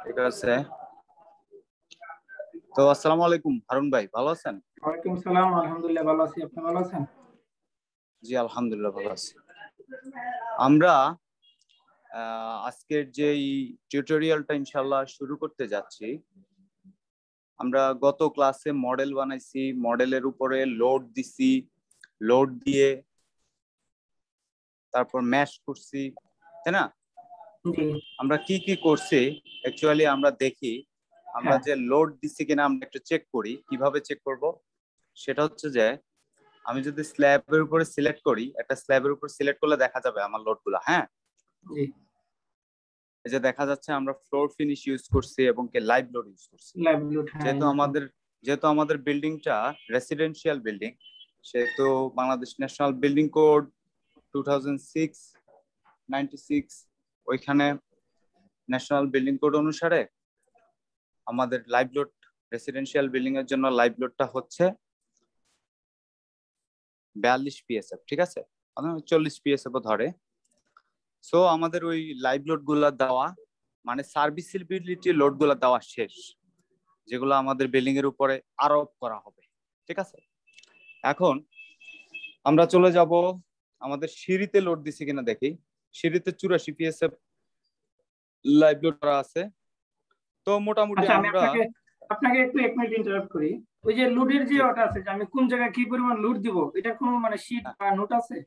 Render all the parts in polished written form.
ঠিক আছে। তো আসসালামু আলাইকুম হারুন ভাই, ভালো আছেন? ওয়ালাইকুম সালাম, আলহামদুলিল্লাহ ভালো আছি। আপনি ভালো আছেন? জি আলহামদুলিল্লাহ ভালো আছি। আমরা আজকের যে টিউটোরিয়ালটা ইনশাআল্লাহ শুরু করতে যাচ্ছি, আমরা গত ক্লাসে মডেল বানাইছি, মডেলের উপরে লোড দিছি, লোড দিয়ে তারপর ম্যাশ করছি, তাই না? জি আমরা কি কি করছি অ্যাকচুয়ালি আমরা দেখি, আমরা হ্যাঁ যে লোড দিছি কিনা আমরা একটু চেক করি। কিভাবে চেক করব? সেটা হচ্ছে যে আমি যদি স্ল্যাবের উপরে সিলেক্ট করি, একটা স্ল্যাবের উপর সিলেক্ট করলে দেখা যাবে আমার লোডগুলো। হ্যাঁ, জি এই যে দেখা যাচ্ছে আমরা ফ্লোর ফিনিশ ইউজ করছি এবং কি লাইভ লোড ইউজ করছি। লাইভলিহুড হ্যাঁ যেহেতু আমাদের বিল্ডিংটা রেসিডেন্সিয়াল বিল্ডিং, সেহেতু বাংলাদেশ ন্যাশনাল বিল্ডিং কোড 2006-96 ওইখানে ন্যাশনাল বিল্ডিং কোড অনুসারে আমাদের লাইভ লোড রেসিডেন্সিয়াল বিল্ডিং এর জন্য লাইভ লোডটা হচ্ছে 42 পিএসএফ। ঠিক আছে, 40 পিএসএফ ধরে। সো আমাদের ওই লাইভ লোড গুলা দেওয়া মানে সার্ভিসিবিলিটি লোড গুলা দেওয়া শেষ, যেগুলো আমাদের বিল্ডিং এর উপরে আরোপ করা হবে। ঠিক আছে, এখন আমরা চলে যাব আমাদের সিঁড়িতে লোড দিছি কিনা দেখি। সিঁড়িতে 84 পিএসএফ লাইভ লোড করা আছে। তো মোটামুটি আচ্ছা, আমি আমরা আপনাকে আপনাকে একটু 1 মিনিট ইন্টারাপ্ট করি। ওই যে লোডের যে জি, ওটা আছে যে আমি কোন জায়গায় কি পরিমাণ লোড দিব, এটা কোনো মানে শীট বা নোট আছে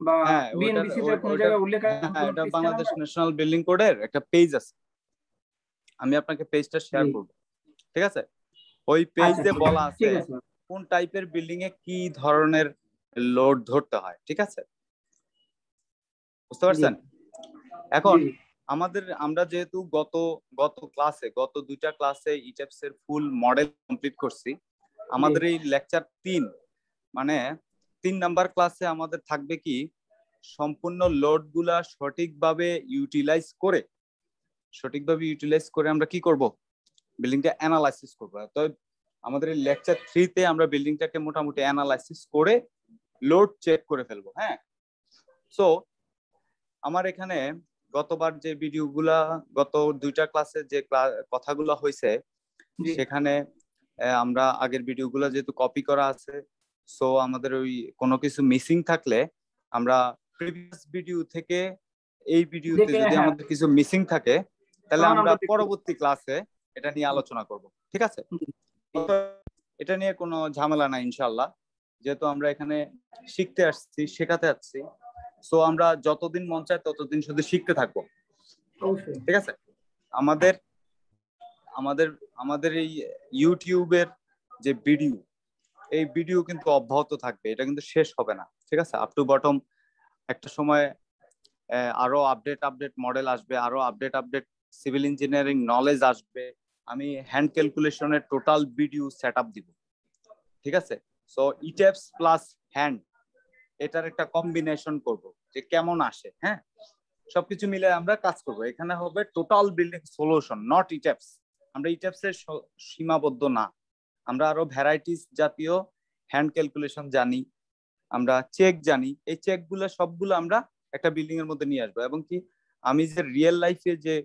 বা হ্যাঁ ওইটার বিএনবিসি তে কোন ওইটার জায়গায় উল্লেখ আছে, হ্যাঁ, কোনো এটা পৃষ্ঠা বাংলাদেশ নাম্বার? ন্যাশনাল বিল্ডিং কোডের একটা পেজ আছে, আমি আপনাকে পেজটা শেয়ার জি করব। ঠিক আছে, ওই আচ্ছা, পেজে বলা আছে ঠিক আছে। কোন টাইপের বিল্ডিং এ কি ধরনের লোড ধরতে হয়। ঠিক আছে, বুঝতে জি পারছেন? জি এখন আমরা যেহেতু গত ক্লাসে, গত 2টা ক্লাসে ইটেপস এর ফুল মডেল কমপ্লিট করছি, জি আমাদের এই লেকচার 3 মানে 3 নাম্বার ক্লাসে আমাদের থাকবে কি সম্পূর্ণ লোড গুলা সঠিকভাবে ইউটিলাইজ করে আমরা কি করব, বিল্ডিংটা অ্যানালাইসিস করব। তো আমাদের এই লেকচার 3-তে আমরা বিল্ডিংটাকে মোটামুটি অ্যানালাইসিস করে লোড চেক করে ফেলবো। হ্যাঁ, সো আমার এখানে গতবার যে ভিডিওগুলা, গত 2টা ক্লাসে যে কথাগুলো হয়েছে, জি সেখানে আমরা আগের ভিডিওগুলো যেহেতু কপি করা আছে, সো আমাদের ওই কোনো কিছু মিসিং থাকলে আমরা প্রিভিয়াস ভিডিও থেকে এই ভিডিওতে দেখে যদি হ্যাঁ, আমাদের কিছু মিসিং থাকে তাহলে তখন আমরা আমরা দেখতে পাবো। পরবর্তী ক্লাসে এটা নিয়ে জি আলোচনা করব। ঠিক আছে, জি জি এটা নিয়ে কোনো ঝামেলা নাই ইনশাল্লাহ, যেহেতু আমরা এখানে শিখতে আসছি, শেখাতে আসছি। সো আমরা যতদিন মন চায় ততদিন শুধু শিখতে থাকবো। অবশ্যই। ঠিক আছে, আমাদের আমাদের আমাদের এই ইউটিউবের যে ভিডিও, এই ভিডিও কিন্তু অব্যাহত থাকবে, এটা কিন্তু শেষ হবে না। ঠিক আছে, আপ টু বটম একটা সময় আরো আপডেট মডেল আসবে, আরো আপডেট সিভিল ইঞ্জিনিয়ারিং নলেজ আসবে। আমি হ্যান্ড ক্যালকুলেশনের টোটাল ভিডিও সেট আপ দিব। ঠিক আছে, সো ইটেপস প্লাস হ্যান্ড, এটার একটা কম্বিনেশন করব যে কেমন আসে। হ্যাঁ, সবকিছু মিলে আমরা কাজ করব। এখানে হবে টোটাল বিল্ডিং সলিউশন, নট ইটেপস। আমরা ইটেপস এর সীমাবদ্ধ না, আমরা আরো ভ্যারাইটিস জাতীয় হ্যান্ড ক্যালকুলেশন জানি, আমরা চেক জানি। এই চেক গুলো সবগুলো আমরা একটা বিল্ডিং এর মধ্যে নিয়ে আসবো। এবং কি আমি যে রিয়েল লাইফে যে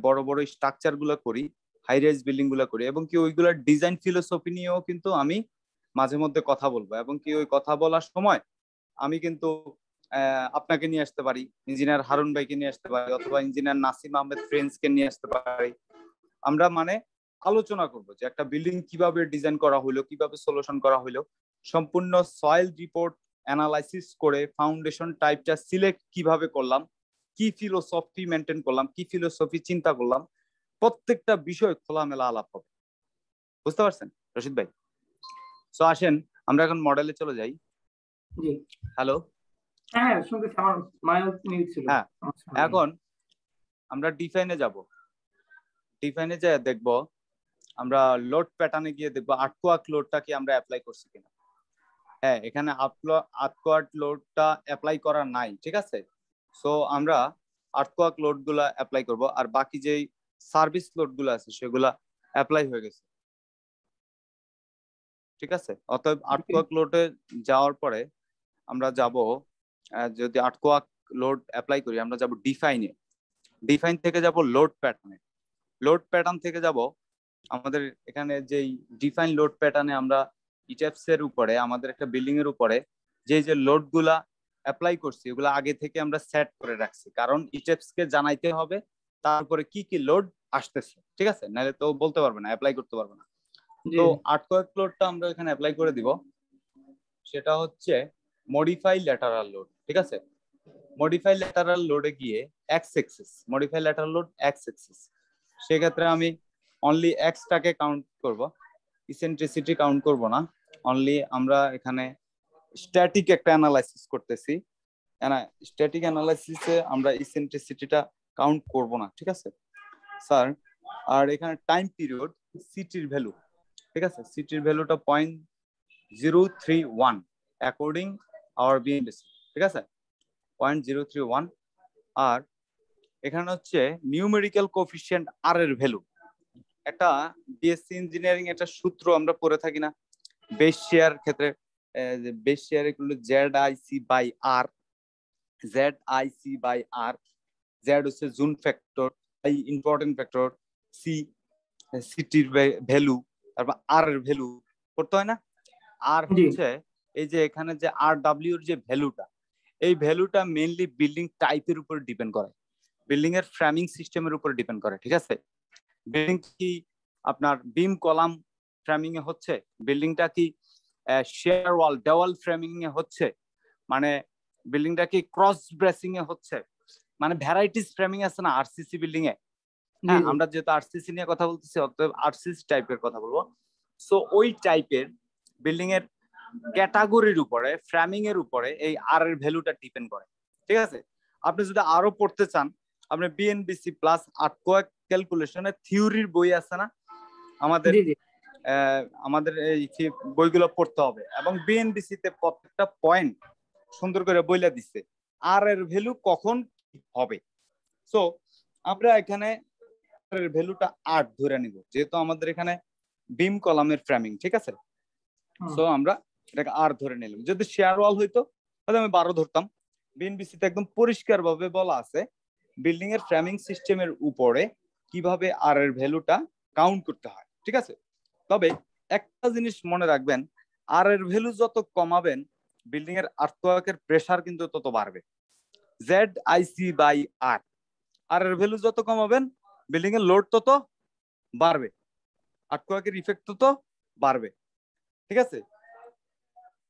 বড় বড় স্ট্রাকচার গুলো করি, হাই রাইজ বিল্ডিং গুলো করি, এবং কি ওইগুলোর ডিজাইন ফিলোসফি নিয়েও কিন্তু আমি মাঝে মধ্যে কথা বলবো। এবং কি ওই কথা বলার সময় আমি কিন্তু আপনাকে নিয়ে আসতে পারি, ইঞ্জিনিয়ার হারুন ভাইকে নিয়ে আসতে পারি, অথবা ইঞ্জিনিয়ার নাসিম আহমেদ ফ্রেন্ডসকে নিয়ে আসতে পারি। আমরা মানে আলোচনা করব যে একটা বিল্ডিং কিভাবে ডিজাইন করা হলো, কিভাবে সলিউশন করা হলো, সম্পূর্ণ সয়েল রিপোর্ট অ্যানালাইসিস করে ফাউন্ডেশন টাইপটা সিলেক্ট কিভাবে করলাম, কি ফিলোসফি মেনটেন করলাম, কি ফিলোসফি চিন্তা করলাম, প্রত্যেকটা বিষয় খোলামেলা আলাপ হবে। বুঝতে পারছেন রশিদ ভাই? সো আসেন আমরা এখন মডেলে চলে যাই। জি হ্যালো, হ্যাঁ হ্যাঁ, শুনতেছি। আমার মাইনাস মিউট ছিল। হ্যাঁ, সমস্যা নেই। এখন আমরা ডিফাইনে যাব। ডিফাইনে যা দেখবো, আমরা লোড প্যাটার্নে গিয়ে দেখবো আর্টকোয়াক লোডটা কি আমরা অ্যাপ্লাই করছি কিনা। হ্যাঁ, এখানে আর্টকোয়াক লোডটা অ্যাপ্লাই করা নাই। ঠিক আছে, সো আমরা আর্টকোয়াক লোড গুলা অ্যাপ্লাই করব, আর বাকি যেই সার্ভিস লোড গুলো আছে সেগুলা অ্যাপ্লাই হয়ে গেছে। ঠিক আছে, অতএব ওকে আর্টকোয়াক লোডে যাওয়ার পরে আমরা যাব, যদি আর্টকোয়াক লোড অ্যাপ্লাই করি আমরা যাব ডিফাইনে। ডিফাইন থেকে যাব লোড প্যাটার্নে, লোড প্যাটার্ন থেকে যাব আমাদের এখানে যেই ডিফাইন লোড প্যাটার্নে আমরা ইটেপস এর উপরে আমাদের একটা বিল্ডিং এর উপরে যে লোড গুলা অ্যাপ্লাই করছি ওগুলো আগে থেকে আমরা সেট করে রাখছি, কারণ ইটেপস কে জানাইতে হবে তারপরে কি কি লোড আসতেছে, ঠিক আছে, নাহলে তো বলতে পারবে না, অ্যাপ্লাই করতে পারবে না। তো আর্টকোয়াক লোডটা আমরা এখানে অ্যাপ্লাই করে দিব, সেটা হচ্ছে মডিফাই ল্যাটারাল লোড, ঠিক আছে। মডিফাই ল্যাটারাল লোডে গিয়ে x axis, modify lateral load x axis, সেক্ষেত্রে আমি অনলি এক্স টাকে কাউন্ট করব, ইসেন্ট্রিসিটি কাউন্ট করব না, অনলি আমরা এখানে স্ট্যাটিক একটা অ্যানালাইসিস করতেছি, স্ট্যাটিক অ্যানালাইসিসে আমরা ইসেন্ট্রিসিটিটা কাউন্ট করব না, ঠিক আছে স্যার। আর এখানে টাইম পিরিয়ড সিটির ভ্যালু, ঠিক আছে, সিটির ভ্যালুটা 0.031 অ্যাকর্ডিং আওয়ার বিএনডিসি, ঠিক আছে, 0.031। আর এখানে হচ্ছে নিউমেরিক্যাল কোএফিসিয়েন্ট আর এর ভ্যালু, একটা বিএসসি ইঞ্জিনিয়ারিং একটা সূত্র আমরা পড়ে থাকি না বেস শেয়ার ক্ষেত্রে, base shear equal to ZIC/R, ZIC/R, Z হচ্ছে zone factor, I important factor, C সিটির ভ্যালু, তারপর আর এর ভ্যালু করতে হয় না। আর হচ্ছে এই যে এখানে যে RW এর যে ভ্যালুটা, এই ভ্যালুটা মেইনলি বিল্ডিং টাইপের উপর ডিপেন্ড করে, বিল্ডিং এর ফ্রেমিং সিস্টেমের উপর ডিপেন্ড করে, ঠিক আছে। বিল্ডিং কি আপনার বিম কলাম ফ্রেমিং এ হচ্ছে, বিল্ডিংটা কি শেয়ার ওয়াল দেওয়াল ফ্রেমিং এ হচ্ছে, মানে বিল্ডিংটা কি ক্রস ব্রেসিং এ হচ্ছে, মানে ভ্যারাইটিস ফ্রেমিং আছে না আরসিসি বিল্ডিং এ। হ্যাঁ, আমরা যেহেতু আরসিসি নিয়ে কথা বলতেছি অতএব আরসিসি টাইপের কথা বলবো। সো ওই টাইপের বিল্ডিং এর ক্যাটাগরির উপরে, ফ্রেমিং এর উপরে এই আর এর ভ্যালুটা ডিপেন্ড করে, ঠিক আছে। আপনি যদি আরো পড়তে চান, আপনি বিএনবিসি প্লাস আর্টকোয়াক ক্যালকুলেশনের থিওরির বই আছে না আমাদের, আমাদের এই বইগুলো পড়তে হবে, এবং বিএনবিসি তে প্রত্যেকটা পয়েন্ট সুন্দর করে বইলা দিচ্ছে আর এর ভ্যালু কখন হবে। সো আমরা এখানে এর ভ্যালুটা 8 ধরে নিব, যেহেতু আমাদের এখানে বিম কলামের ফ্রেমিং, ঠিক আছে। সো আমরা এটাকে আর ধরে নিলাম, যদি শেয়ার ওয়াল হইতো তাহলে আমি 12 ধরতাম। বিএনবিসি তে একদম পরিষ্কার ভাবে বলা আছে বিল্ডিং এর ফ্রেমিং সিস্টেমের উপরে কিভাবে আর এর ভ্যালুটা কাউন্ট করতে হয়, ঠিক আছে। তবে একটা জিনিস মনে রাখবেন, আর এর ভ্যালু যত কমাবেন বিল্ডিং এর আর্থওয়ার্কের প্রেসার কিন্তু তত বাড়বে, ZIC/R, আর এর ভ্যালু যত কমাবেন বিল্ডিং এর লোড তত বাড়বে, আর্থওয়ার্কের ইফেক্ট তত বাড়বে, ঠিক আছে,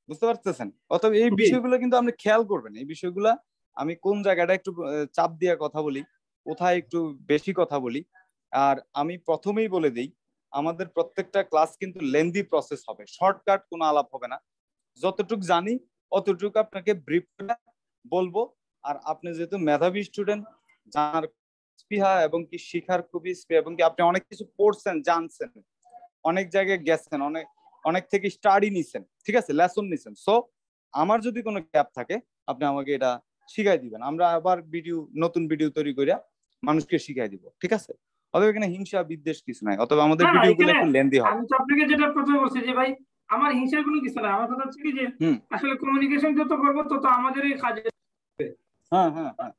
বুঝতে পারতেছেন। অতএব এই বিষয়গুলো কিন্তু আপনি খেয়াল করবেন, এই বিষয়গুলা আমি কোন জায়গাটা একটু চাপ দিয়ে কথা বলি, কোথায় একটু বেশি কথা বলি। আর আমি প্রথমেই বলে দিই, আমাদের প্রত্যেকটা ক্লাস কিন্তু লেন্দি প্রসেস হবে, শর্টকাট কোনো আলাপ হবে না, যতটুকু জানি অতটুকু আপনাকে ব্রিফ করে বলবো। আর আপনি যেহেতু মেধাবী স্টুডেন্ট, জানার স্পৃহা এবং কি শিখার খুবই স্পৃহা, এবং কি আপনি অনেক কিছু পড়ছেন, জানছেন, অনেক জায়গায় গেছেন, অনেক থেকে স্টাডি নিছেন, ঠিক আছে, লেসন নিছেন। সো আমার যদি কোনো গ্যাপ থাকে আপনি আমাকে এটা শিখাই দিবেন, আমরা আবার নতুন ভিডিও তৈরি করে মানুষকে শিখাই দিব, ঠিক আছে। অতএব এখানে হিংসা বিদ্বেষ কিছু নাই, অতএব আমাদের ভিডিওগুলো একটু লেন্দি হবে। আমি তো আপনাকে যেটা প্রথমে বলছি যে ভাই আমার হিংসার কোনো কিছু নাই, আমার কথা হচ্ছে কি যে আসলে কমিউনিকেশন যত করবো তত আমাদের এই কাজে। হ্যাঁ হ্যাঁ হ্যাঁ।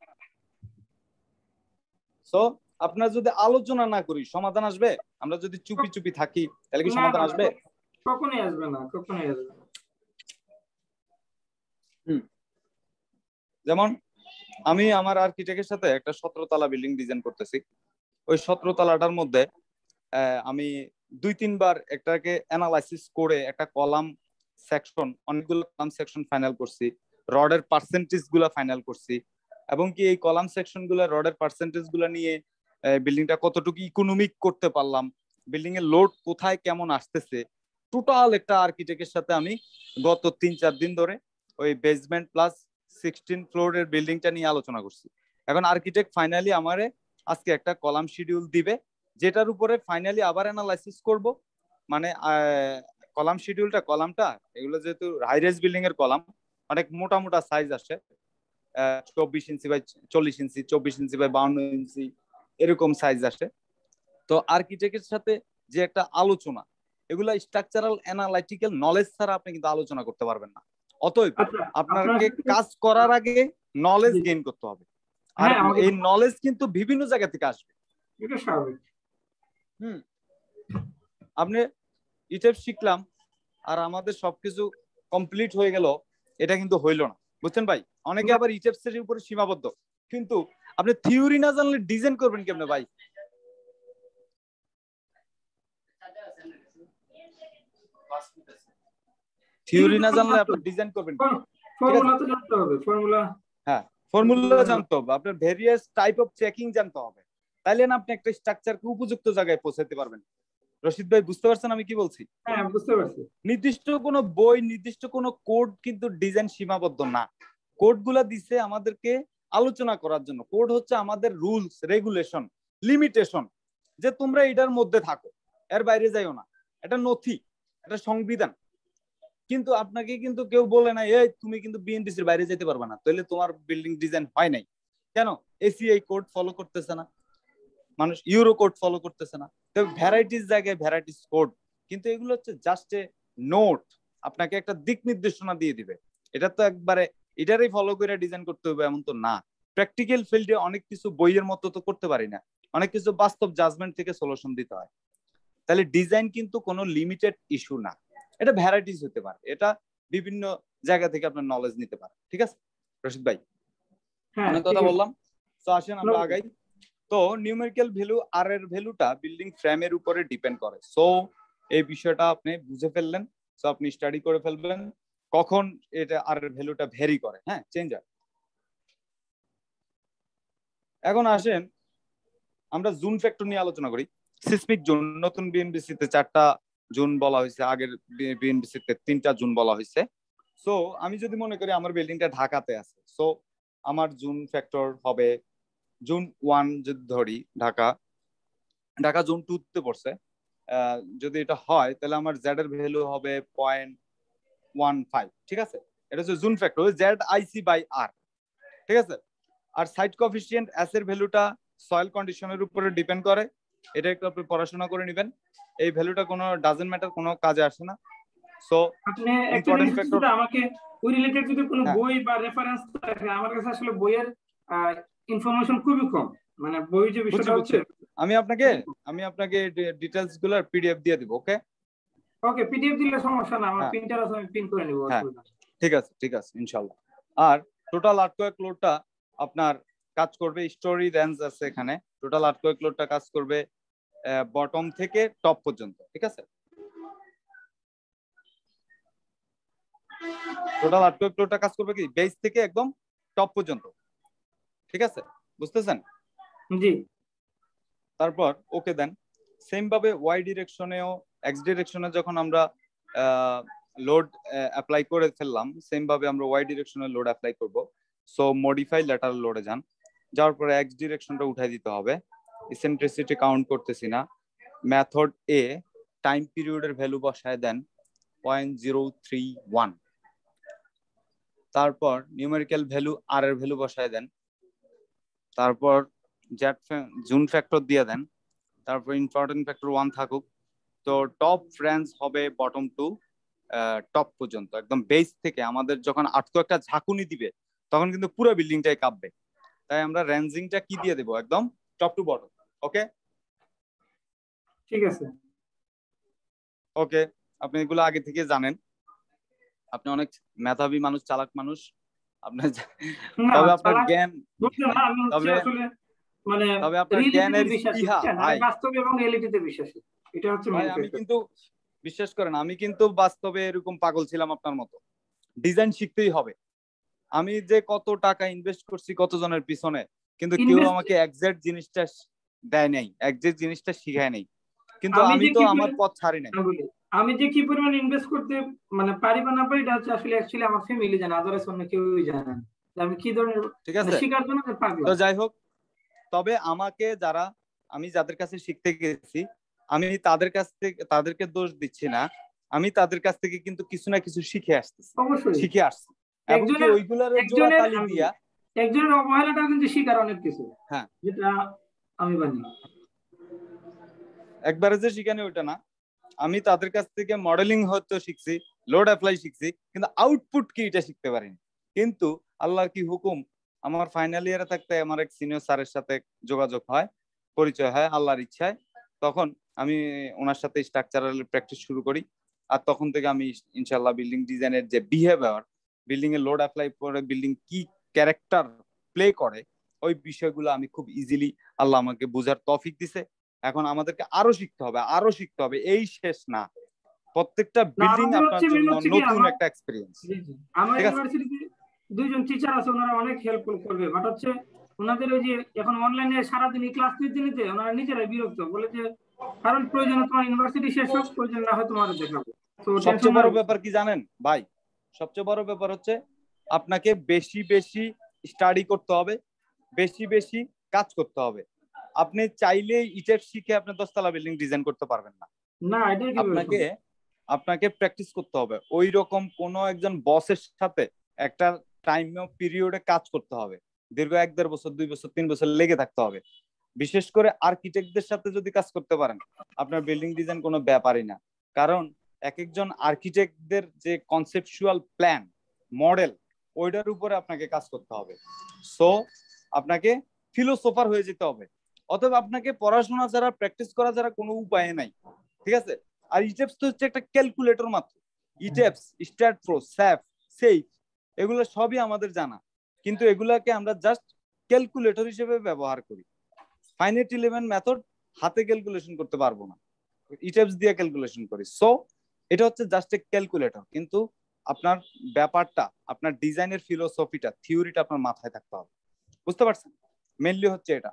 সো আপনার যদি আলোচনা না করি সমাধান আসবে? আমরা যদি চুপি চুপি থাকি তাহলে কি সমাধান আসবে? কখনোই আসবে না, কখনোই আসবে না। যেমন আমি আমার আর্কিটেক্টের সাথে একটা 17 তলা বিল্ডিং ডিজাইন করতেছি, ওই 17 তলাটার মধ্যে আমি 2-3 বার একটাকে অ্যানালাইসিস করে একটা কলাম সেকশন, অনেকগুলো কলাম সেকশন ফাইনাল করছি, রডের পার্সেন্টেজ গুলা ফাইনাল করছি, এবং কি এই কলাম সেকশন গুলা রডের পার্সেন্টেজ গুলা নিয়ে বিল্ডিংটা কতটুকু ইকোনমিক করতে পারলাম, বিল্ডিং এর লোড কোথায় কেমন আসতেছে, টোটাল একটা আর্কিটেক্টের সাথে আমি গত 3-4 দিন ধরে ওই বেসমেন্ট প্লাস 16 ফ্লোরের বিল্ডিংটা নিয়ে আলোচনা করছি। এখন আর্কিটেক্ট ফাইনালি আমারে আজকে একটা কলাম শিডিউল দিবে, যেটার উপরে ফাইনালি আবার অ্যানালাইসিস করব, মানে কলামটা এগুলো যেহেতু হাইরেজ বিল্ডিং এর কলাম, অনেক মোটা মোটা সাইজ আসে, 24 inch by 40 inch, 24 inch by 52 ইঞ্চি, এরকম সাইজ আসে। তো আর্কিটেক্টের সাথে যে একটা আলোচনা, এগুলা স্ট্রাকচারাল অ্যানালাইটিক্যাল নলেজ ছাড়া আপনি কিন্তু আলোচনা করতে পারবেন না। অতএব আপনাকে কাজ করার আগে নলেজ গেইন করতে হবে। আর এই নলেজ কিন্তু বিভিন্ন জায়গা থেকে আসবে, এটা স্বাভাবিক। আপনি ইটেপ শিখলাম আর আমাদের সবকিছু কমপ্লিট হয়ে গেল, এটা কিন্তু হইলো না, বুঝছেন ভাই? অনেকে আবার ইটেপস এর উপরে সীমাবদ্ধ, কিন্তু আপনি থিওরি না জানলে ডিজাইন করবেন কেমনে ভাই? থিওরি না জানলে আপনি ডিজাইন করবেন, ফর্মুলা তো জানতে হবে, ফর্মুলা, হ্যাঁ ফর্মুলা জানতে হবে, আপনার ভেরিয়াস টাইপ অফ চেকিং জানতে হবে, তাইলে না আপনি একটা স্ট্রাকচারকে উপযুক্ত জায়গায় পৌঁছাতে পারবেন। রশিদ ভাই বুঝতে পারছেন আমি কি বলছি? হ্যাঁ বুঝতে পারছি। নির্দিষ্ট কোনো বই, নির্দিষ্ট কোনো কোড কিন্তু ডিজাইন সীমাবদ্ধ না। কোড গুলা দিছে আমাদেরকে আলোচনা করার জন্য। কোড হচ্ছে আমাদের রুলস, রেগুলেশন, লিমিটেশন, যে তোমরা এটার মধ্যে থাকো, এর বাইরে যাইও না। এটা নথি, এটা সংবিধান। কিন্তু আপনাকে কিন্তু কেউ বলে না এই তুমি কিন্তু বিএনডিসির বাইরে যেতে পারবে না, তাহলে তোমার বিল্ডিং ডিজাইন হয় নাই কেন? এসিআই কোড ফলো করতেছে না মানুষ, ইউরো কোড ফলো করতেছে না। তো ভ্যারাইটিস জায়গায় ভ্যারাইটিস কোড, কিন্তু এগুলো হচ্ছে জাস্ট এ নোট, আপনাকে একটা দিক নির্দেশনা দিয়ে দিবে। এটা তো একবারে এটারই ফলো করে ডিজাইন করতে হবে এমন তো না। প্র্যাকটিক্যাল ফিল্ডে অনেক কিছু বইয়ের মতো তো করতে পারি না, অনেক কিছু বাস্তব জাজমেন্ট থেকে সলিউশন দিতে হয়। তাহলে ডিজাইন কিন্তু কোনো লিমিটেড ইস্যু না, এটা ভ্যারাইটিস হতে পারে, এটা বিভিন্ন জায়গা থেকে আপনার নলেজ নিতে পারে। ঠিক আছে রশিদ ভাই, অনেক কথা বললাম, তো আসেন আমরা আগাই। তো নিউমেরিক্যাল ভ্যালু আর এর ভ্যালুটা বিল্ডিং ফ্রেমের উপরে ডিপেন্ড করে। সো এই বিষয়টা আপনি বুঝে ফেললেন, সো আপনি স্টাডি করে ফেলবেন কখন এটা আর এর ভ্যালুটা ভ্যারি করে, হ্যাঁ চেঞ্জ হয়। এখন আসেন আমরা জোন ফ্যাক্টর নিয়ে আলোচনা করি। সিসমিক জোন, নতুন বিএনবিসি তে 4টা জোন বলা হয়েছে, আগের বিএনবিসি তে 3টা জোন বলা হয়েছে। সো আমি যদি মনে করি আমার বিল্ডিংটা ঢাকাতে আছে, সো আমার জোন ফ্যাক্টর হবে জোন 1 যদি ধরি, ঢাকা জোন 2 তে পড়ছে, যদি এটা হয় তাহলে আমার জেড এর ভ্যালু হবে 0.15। ঠিক আছে, এটা হচ্ছে zone factor, Z I C by R. ঠিক আছে, আর সাইট কোএফিসিয়েন্ট এস এর ভ্যালুটা সয়েল কন্ডিশনের উপরে ডিপেন্ড করে, এটা একটু আপনি পড়াশোনা করে নেবেন। এই ভ্যালুটা কোনো ডাজন্ট ম্যাটার, কোনো কাজে আসে না। সো আপনি ইম্পর্টেন্ট ফ্যাক্টর, আমাকে ওই রিলেটেড যদি কোনো বই বা রেফারেন্স থাকে, আমার কাছে আসলে বইয়ের ইনফরমেশন খুবই কম, মানে বই যে বিষয়টা হচ্ছে, আমি আপনাকে ডিটেইলস গুলোর পিডিএফ দিয়ে দিব। ওকে ওকে, পিডিএফ দিলে সমস্যা না, আমার প্রিন্টার আছে, আমি প্রিন্ট করে নিব, অসুবিধা নেই। ঠিক আছে ইনশাআল্লাহ। আর টোটাল আর্টওয়ার্ক লোডটা আপনার কাজ করবে, স্টোরি রেঞ্জ আছে এখানে, টোটাল আর্টওয়ার্ক লোডটা কাজ করবে বটম থেকে টপ পর্যন্ত। ঠিক আছে, টোটাল আর্টওয়ার্ক লোডটা কাজ করবে কি বেস থেকে একদম টপ পর্যন্ত। ঠিক আছে, বুঝতেছেন? জি। তারপর ওকে দেন। সেম ভাবে ওয়াই ডিরেকশনেও এক্স ডিরেকশনে যখন আমরা লোড অ্যাপ্লাই করে ফেললাম, সেম ভাবে আমরা ওয়াই ডিরেকশনে লোড অ্যাপ্লাই করব। সো মডিফাই ল্যাটারাল লোডে যান, যাওয়ার পরে এক্স ডিরেকশনটা উঠাই দিতে হবে। ইসেন্ট্রিসিটি কাউন্ট করতেছি না। মেথড এ টাইম পিরিয়ডের ভ্যালু বসায় দেন 0.031। তারপর নিউমেরিক্যাল ভ্যালু আর এর ভ্যালু বসায় দেন। তারপর জুন ফ্যাক্টর দিয়ে দেন। তারপর ইম্পর্টেন্ট ফ্যাক্টর 1 থাকুক। তো টপ রেঞ্জ হবে বটম টু টপ পর্যন্ত, একদম বেস থেকে। আমাদের যখন আটকো একটা ঝাঁকুনি দিবে তখন কিন্তু পুরো বিল্ডিংটাই কাঁপবে, তাই আমরা রেঞ্জিংটা কি দিয়ে দেবো, একদম টপ টু বটম। ওকে ঠিক আছে, ওকে আপনি এগুলো আগে থেকে জানেন, আপনি অনেক মেধাবী মানুষ, চালাক মানুষ আপনার। তবে আপনার জ্ঞান, তবে আপনার জ্ঞানের স্পৃহা ভাই, বাস্তব এবং রিয়েলিটিতে বিশ্বাসী, এটা হচ্ছে ভাই। আমি কিন্তু বিশ্বাস করেন, আমি কিন্তু বাস্তবে এরকম পাগল ছিলাম আপনার মতো, ডিজাইন শিখতেই হবে। আমি যে কত টাকা ইনভেস্ট করছি কতজনের পিছনে, কিন্তু কেউ আমাকে এক্সাক্ট জিনিসটা দেয় নাই, এক্সাক্ট জিনিসটা শিখায় নাই, কিন্তু আমি তো আমার পথ ছাড়ি নাই। আমি যে কি পরিমাণ ইনভেস্ট করতে মানে পারি বা না পারি, এটা হচ্ছে আসলে অ্যাকচুয়ালি আমার ফ্যামিলি জানে, আদারস অন্য কেউই জানে না আমি কি ধরনের, ঠিক আছে, শিখার জন্য পাগল। তো যাই হোক, তবে আমাকে যারা, আমি যাদের কাছে শিখতে গেছি, আমি তাদের কাছ থেকে তাদেরকে দোষ দিচ্ছি না, আমি তাদের কাছ থেকে কিন্তু কিছু না কিছু শিখে আসতেছি, শিখে আসছি। এমনকি ওইগুলোর জোড়া তালি দিয়া, একজনের অবহেলাটাও কিন্তু শিখার অনেক কিছু, হ্যাঁ যেটা আমি জানি। একবারে যে শিখানি ওইটা না, আমি তাদের কাছ থেকে মডেলিং হয়তো শিখছি, লোড অ্যাপ্লাই শিখছি, কিন্তু আউটপুট কি এটা শিখতে পারিনি। কিন্তু আল্লাহর কি হুকুম, আমার ফাইনাল ইয়ারে থাকতে আমার এক সিনিয়র স্যারের সাথে যোগাযোগ হয়, পরিচয় হয় আল্লাহর ইচ্ছায়। তখন আমি ওনার সাথে স্ট্রাকচারাল প্র্যাকটিস শুরু করি। আর তখন থেকে আমি ইনশাল্লাহ বিল্ডিং ডিজাইনের যে বিহেভিয়ার, বিল্ডিং এর লোড অ্যাপ্লাই করে বিল্ডিং কি ক্যারেক্টার প্লে করে, ওই বিষয়গুলো আমি খুব ইজিলি আল্লাহ আমাকে বোঝার তৌফিক দিছে। এখন আমাদেরকে আরো শিখতে হবে, আরো শিখতে হবে, এই শেষ না। প্রত্যেকটা বিল্ডিং আপনার জন্য নতুন একটা এক্সপেরিয়েন্স। আমার ইউনিভার্সিটিতে দুইজন টিচার আছে, ওনারা অনেক হেল্পফুল করবে, বাট হচ্ছে ওনাদের ওই যে এখন অনলাইনে সারাদিন ক্লাস নিতে নিতে ওনারা নিজেরাই বিরক্ত, বলে যে কারণ প্রয়োজনে তোমার ইউনিভার্সিটি শেষ হোক, প্রয়োজন না হয় তোমার দেখাবো। তো সবচেয়ে বড় ব্যাপার কি জানেন ভাই? সবচেয়ে বড় ব্যাপার হচ্ছে আপনাকে বেশি বেশি স্টাডি করতে হবে, বেশি বেশি কাজ করতে হবে। আপনি চাইলে ইটের শিখে আপনি 10 তলা বিল্ডিং ডিজাইন করতে পারবেন না। না, এটা কি আপনাকে আপনাকে প্র্যাকটিস করতে হবে। ওই রকম কোন একজন বসের সাথে একটা টাইম পিরিয়ডে কাজ করতে হবে, দীর্ঘ 1-1.5 বছর 2 বছর 3 বছর লেগে থাকতে হবে। বিশেষ করে আর্কিটেক্টদের সাথে যদি কাজ করতে পারেন, আপনার বিল্ডিং ডিজাইন কোনো ব্যাপারই না। কারণ এক একজন আর্কিটেক্টদের যে কনসেপচুয়াল প্ল্যান মডেল, ওইটার উপরে আপনাকে কাজ করতে হবে। সো আপনাকে ফিলোসোফার হয়ে যেতে হবে। অতএব আপনাকে পড়াশোনা ছাড়া, প্র্যাকটিস করা ছাড়া কোনো উপায় নাই, ঠিক আছে? আর ইটেপস তো হচ্ছে একটা ক্যালকুলেটর মাত্র। ইটেপস, স্ট্যাটপ্রো, স্যাফ, সেইফ, এগুলো সবই আমাদের জানা, কিন্তু এগুলাকে আমরা জাস্ট ক্যালকুলেটর হিসেবে ব্যবহার করি। ফাইনাইট এলিমেন্ট মেথড হাতে ক্যালকুলেশন করতে পারবো না, ইটেপস দিয়ে ক্যালকুলেশন করি। সো এটা হচ্ছে জাস্ট এ ক্যালকুলেটর, কিন্তু আপনার ব্যাপারটা, আপনার ডিজাইনের ফিলোসফিটা, থিওরিটা আপনার মাথায় থাকতে হবে। বুঝতে পারছেন? মেইনলি হচ্ছে এটা।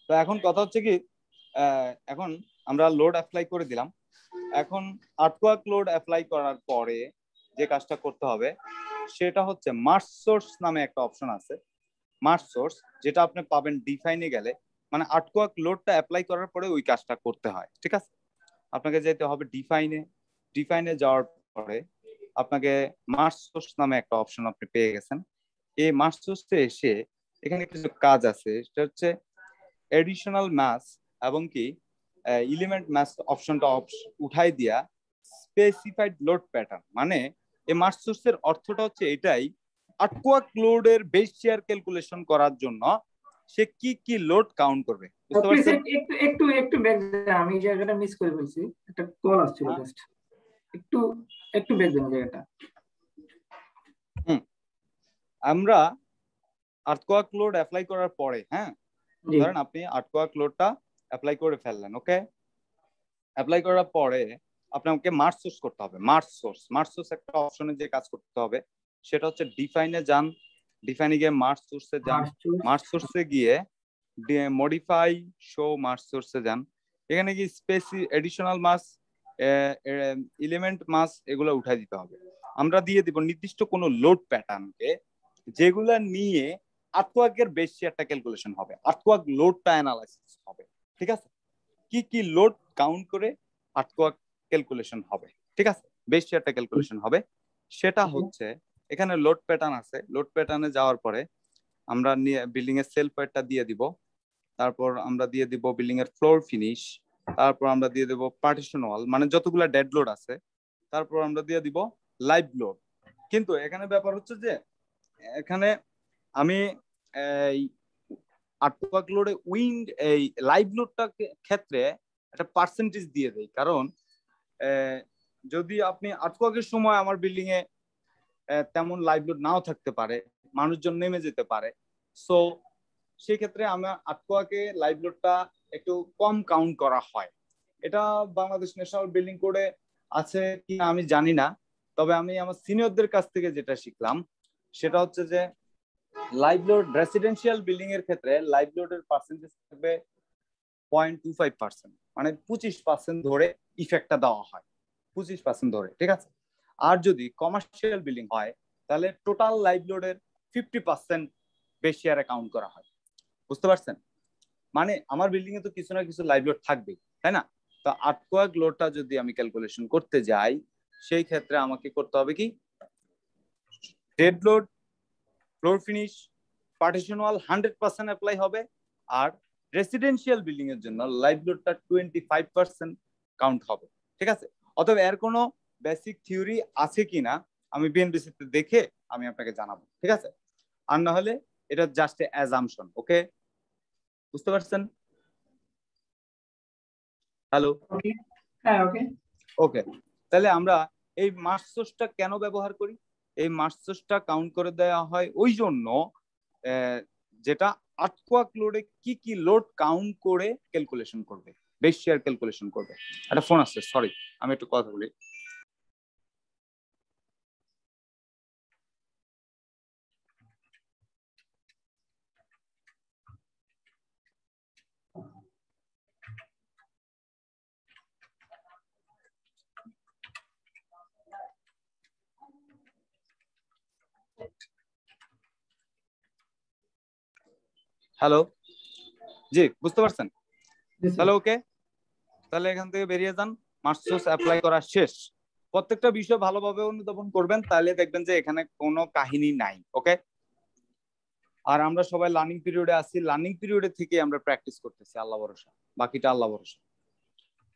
তো এখন কথা হচ্ছে কি, এখন আমরা লোড অ্যাপ্লাই করে দিলাম। এখন আর্টওয়ার্ক লোড অ্যাপ্লাই করার পরে যে কাজটা করতে হবে সেটা হচ্ছে মার্স সোর্স নামে একটা অপশন আছে। মার্স সোর্স, যেটা আপনি পাবেন ডিফাইনে গেলে, মানে আর্টওয়ার্ক লোডটা অ্যাপ্লাই করার পরে ওই কাজটা করতে হয়, ঠিক আছে? আপনাকে যেতে হবে ডিফাইনে। ডিফাইনে যাওয়ার পরে আপনাকে মার্স সোর্স নামে একটা অপশন আপনি পেয়ে গেছেন। এই মার্স সোর্সে এসে এখানে কিছু কাজ আছে, সেটা হচ্ছে এডিশনাল ম্যাথ এবং কি এলিমেন্ট ম্যাথ অপশনটা উঠাই দিয়া স্পেসিফাইড লোড প্যাটার্ন, মানে এই মার্স সোর্সের অর্থটা হচ্ছে এটাই, আর্টওয়ার্ক লোডের বেস শেয়ার ক্যালকুলেশন করার জন্য সে কি কি লোড কাউন্ট করবে। বুঝতে পারছেন? একটু একটু একটু ব্যাক দেন, আমি এই জায়গাটা মিস করে ফেলছি, একটা কল আসছিল জাস্ট, একটু একটু ব্যাক দেন জায়গাটা। আমরা আর্টওয়ার্ক লোড অ্যাপ্লাই করার পরে, হ্যাঁ, ধরেন আপনি আর্টওয়ার্ক লোডটা অ্যাপ্লাই করে ফেললেন, ওকে? অ্যাপ্লাই করার পরে আপনাকে মার্স সোর্স করতে হবে। মার্স সোর্স একটা অপশনে যে কাজ করতে হবে সেটা হচ্ছে ডিফাইনে যান, ডিফাইনে গিয়ে মার্স সোর্সে যান, মার্স সোর্সে গিয়ে মডিফাই শো মার্স সোর্সে যান। এখানে কি এডিশনাল মাস, এলিমেন্ট মাস, এগুলো উঠাই দিতে হবে। আমরা দিয়ে দিব নির্দিষ্ট কোনো লোড প্যাটার্নকে, যেগুলা নিয়ে আর্টওয়ার্কের বেশি একটা ক্যালকুলেশন হবে, আর্টওয়ার্ক লোডটা অ্যানালাইসিস হবে, ঠিক আছে? কি কি লোড কাউন্ট করে আর্টওয়ার্ক ক্যালকুলেশন হবে, ঠিক আছে? বেশি একটা ক্যালকুলেশন হবে। সেটা হচ্ছে এখানে লোড প্যাটার্ন আছে। লোড প্যাটার্নে যাওয়ার পরে আমরা বিল্ডিং এর সেলফ ওয়েটটা দিয়ে দিব, তারপর আমরা দিয়ে দিব বিল্ডিং এর ফ্লোর ফিনিশ, তারপর আমরা দিয়ে দেব পার্টিশন ওয়াল, মানে যতগুলা ডেড লোড আছে, তারপর আমরা দিয়ে দিব লাইভ লোড। কিন্তু এখানে ব্যাপার হচ্ছে যে এখানে আমি এই আর্টওয়ার্ক লোডে উইন্ড এই লাইভ লোডটা ক্ষেত্রে একটা পার্সেন্টেজ দিয়ে দেই, কারণ যদি আপনি আর্টওয়ার্কের সময় আমার বিল্ডিং এ তেমন লাইভ লোড নাও থাকতে পারে, মানুষজন নেমে যেতে পারে, সো সেই ক্ষেত্রে আমার আর্টওয়ার্কে লাইভ লোডটা একটু কম কাউন্ট করা হয়। এটা বাংলাদেশ ন্যাশনাল বিল্ডিং কোডে আছে কিনা আমি জানি না, তবে আমি আমার সিনিয়রদের কাছ থেকে যেটা শিখলাম সেটা হচ্ছে যে লাইভ লোড রেসিডেন্সিয়াল বিল্ডিং এর ক্ষেত্রে লাইভ লোডের পার্সেন্টেজ থাকবে 0.25%, মানে 25% ধরে ইফেক্টটা দেওয়া হয়, 25% ধরে, ঠিক আছে? আর যদি কমার্শিয়াল বিল্ডিং হয় তাহলে টোটাল লাইভ লোডের 50% বেশি আর কাউন্ট করা হয়। বুঝতে পারছেন? মানে আমার বিল্ডিং এ তো কিছু না কিছু লাইভ লোড থাকবেই, তাই না? তো আর্টওয়ার্ক লোডটা যদি আমি ক্যালকুলেশন করতে যাই, সেই ক্ষেত্রে আমাকে করতে হবে কি, dead load, floor finish, partition wall 100% apply হবে, আর রেসিডেন্সিয়াল বিল্ডিং এর জন্য লাইভ লোডটা 25% কাউন্ট হবে, ঠিক আছে? অতএব এর কোনো বেসিক থিওরি আছে কিনা আমি বিএনবিসি তে দেখে আমি আপনাকে জানাবো, ঠিক আছে? আর না হলে এটা জাস্ট অ্যাজাম্পশন। ওকে, বুঝতে পারছেন? হ্যালো, হ্যাঁ ওকে। ওকে, তাহলে আমরা এই মার্চ সোর্সটা কেন ব্যবহার করি? এই মার্চ সোর্সটা কাউন্ট করে দেওয়া হয় ওই জন্য যেটা আর্থকোয়াক লোডে কি কি লোড কাউন্ট করে ক্যালকুলেশন করবে, বেস শেয়ার ক্যালকুলেশন করবে। একটা ফোন আসছে, সরি, আমি একটু কথা বলি। হ্যালো, জি বুঝতে পারছেন? তাহলে ওকে, তাহলে এখান থেকে বেরিয়ে যান। মার্চ সোর্স অ্যাপ্লাই করা শেষ। প্রত্যেকটা বিষয় ভালোভাবে অনুধাবন করবেন, তাহলে দেখবেন যে এখানে কোনো কাহিনী নাই। ওকে, আর আমরা সবাই লার্নিং পিরিয়ডে আছি, লার্নিং পিরিয়ডে থেকে আমরা প্র্যাকটিস করতেছি, আল্লাহ ভরসা, বাকিটা আল্লাহ ভরসা।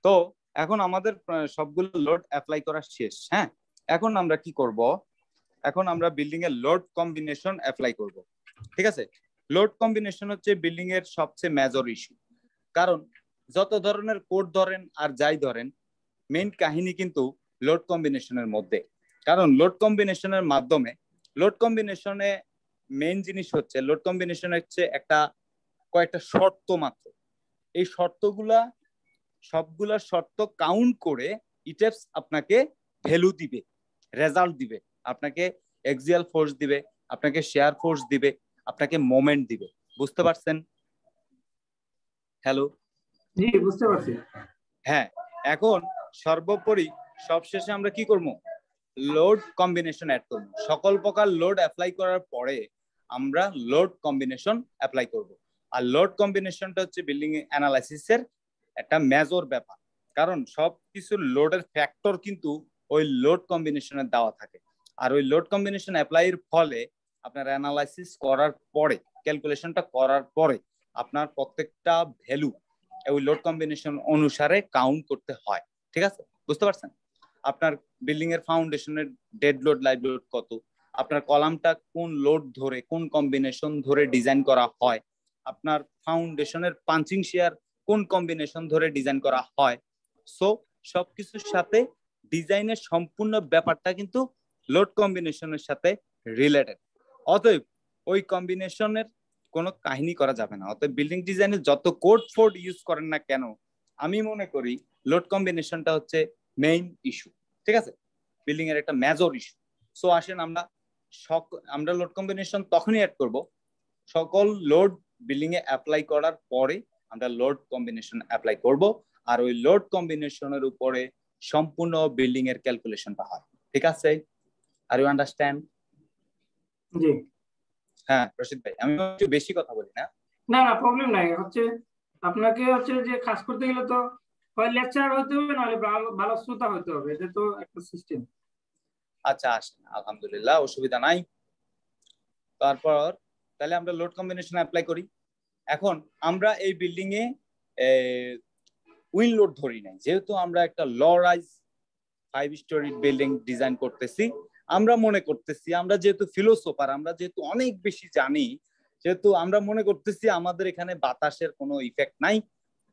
তো এখন আমাদের সবগুলো লোড অ্যাপ্লাই করা শেষ। হ্যাঁ, এখন আমরা কি করব? এখন আমরা বিল্ডিং এর লোড কম্বিনেশন অ্যাপ্লাই করব, ঠিক আছে? লোড কম্বিনেশন হচ্ছে বিল্ডিং এর সবচেয়ে মেজর ইস্যু, কারণ যত ধরনের কোড ধরেন আর যাই ধরেন, মেইন কাহিনী কিন্তু লোড কম্বিনেশনের মধ্যে। কারণ লোড কম্বিনেশনের মাধ্যমে, লোড কম্বিনেশনে মেইন জিনিস হচ্ছে, লোড কম্বিনেশন হচ্ছে একটা কয়েকটা শর্ত মাত্র। এই শর্তগুলা, সবগুলা শর্ত কাউন্ট করে ইটেপস আপনাকে ভ্যালু দিবে, রেজাল্ট দিবে, আপনাকে এক্সিয়াল ফোর্স দিবে, আপনাকে শেয়ার ফোর্স দিবে, আপনাকে মোমেন্ট দিবে। বুঝতে পারছেন? হ্যালো, জি বুঝতে পারছি। হ্যাঁ, এখন সর্বোপরি সবশেষে আমরা কি করব? লোড কম্বিনেশন অ্যাড করব। সকল প্রকার লোড অ্যাপ্লাই করার পরে আমরা লোড কম্বিনেশন অ্যাপ্লাই করব। আর লোড কম্বিনেশনটা হচ্ছে বিল্ডিং অ্যানালাইসিসের একটা মেজর ব্যাপার, কারণ সব কিছু লোডের ফ্যাক্টর কিন্তু ওই লোড কম্বিনেশনে দেওয়া থাকে। আর ওই লোড কম্বিনেশন অ্যাপ্লাইয়ের ফলে আপনার অ্যানালাইসিস করার পরে, ক্যালকুলেশনটা করার পরে আপনার প্রত্যেকটা ভ্যালু ওই লোড কম্বিনেশন অনুসারে কাউন্ট করতে হয়, ঠিক আছে? বুঝতে পারছেন? আপনার বিল্ডিং এর ফাউন্ডেশনের ডেড লোড, লাইভ লোড কত, আপনার কলামটা কোন লোড ধরে, কোন কম্বিনেশন ধরে ডিজাইন করা হয়, আপনার ফাউন্ডেশনের পাঞ্চিং শেয়ার কোন কম্বিনেশন ধরে ডিজাইন করা হয়। সো সবকিছুর সাথে ডিজাইনের সম্পূর্ণ ব্যাপারটা কিন্তু লোড কম্বিনেশনের সাথে রিলেটেড। অতএব ওই কম্বিনেশনের কোনো কাহিনী করা যাবে না। অতএব বিল্ডিং ডিজাইনে যত কোড ফোড ইউজ করেন না কেন, আমি মনে করি লোড কম্বিনেশনটা হচ্ছে মেইন ইস্যু, ঠিক আছে? বিল্ডিং এর একটা মেজর ইস্যু। সো আসেন আমরা লোড কম্বিনেশন তখনই অ্যাড করব সকল লোড বিল্ডিং এ অ্যাপ্লাই করার পরে আমরা লোড কম্বিনেশন অ্যাপ্লাই করব, আর ওই লোড কম্বিনেশনের উপরে সম্পূর্ণ বিল্ডিং এর ক্যালকুলেশনটা হয়, ঠিক আছে? Are you understand? জি। হ্যাঁ রশিদ ভাই, আমি একটু বেশি কথা বলি না? না না প্রবলেম নাই, হচ্ছে আপনাকে হচ্ছে যে কাজ করতে গেলে তো হয় লেকচার হতে হবে, নাহলে ভালো ভালো শ্রোতা হতে হবে, এটা তো একটা সিস্টেম। আচ্ছা আসেন, আলহামদুলিল্লাহ, অসুবিধা নাই। তারপর তাহলে আমরা লোড কম্বিনেশন অ্যাপ্লাই করি। এখন আমরা এই বিল্ডিং এ উইন লোড ধরি নাই, যেহেতু আমরা একটা ল রাইজ 5 স্টোরি বিল্ডিং ডিজাইন করতেছি। আমরা মনে করতেছি, আমরা যেহেতু ফিলোসোফার, আমরা যেহেতু অনেক বেশি জানি, যেহেতু আমরা মনে করতেছি আমাদের এখানে বাতাসের কোনো ইফেক্ট নাই,